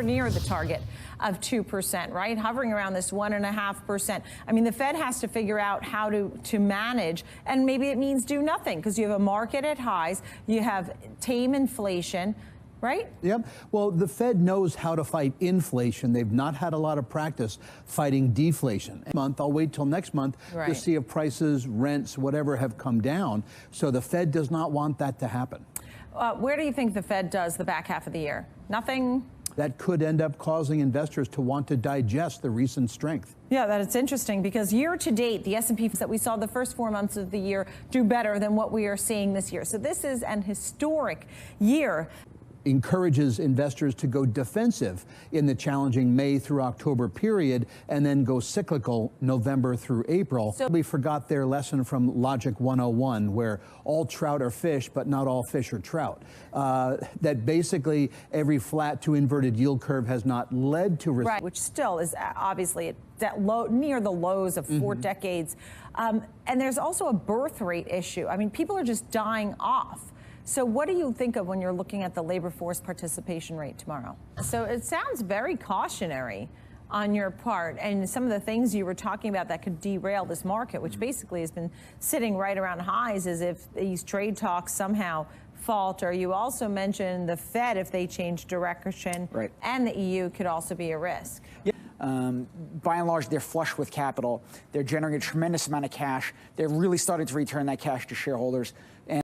nowhere near the target of 2%, right? Hovering around this 1.5%. I mean, the Fed has to figure out how to manage, and maybe it means do nothing because you have a market at highs, you have tame inflation, right? Yep. Well, the Fed knows how to fight inflation. They've not had a lot of practice fighting deflation. I'll wait till next month to see if prices, rents, whatever have come down. So the Fed does not want that to happen. Where do you think the Fed does the back half of the year? Nothing? That could end up causing investors to want to digest the recent strength. Yeah, that's interesting because year to date, the S&P that we saw the first 4 months of the year do better than what we are seeing this year. So this is an historic year. Encourages investors to go defensive in the challenging May through October period and then go cyclical November through April. So we forgot their lesson from Logic 101, where all trout are fish, but not all fish are trout. That basically every flat to inverted yield curve has not led to right, which still is obviously that low, near the lows of 4 decades. And there's also a birth rate issue. I mean, people are just dying off. So what do you think of when you're looking at the labor force participation rate tomorrow? So it sounds very cautionary on your part, and some of the things you were talking about that could derail this market, which basically has been sitting right around highs, as if these trade talks somehow falter. You also mentioned the Fed, if they change direction, and the EU could also be a risk. Yeah. By and large, they're flush with capital. They're generating a tremendous amount of cash. They're really starting to return that cash to shareholders. And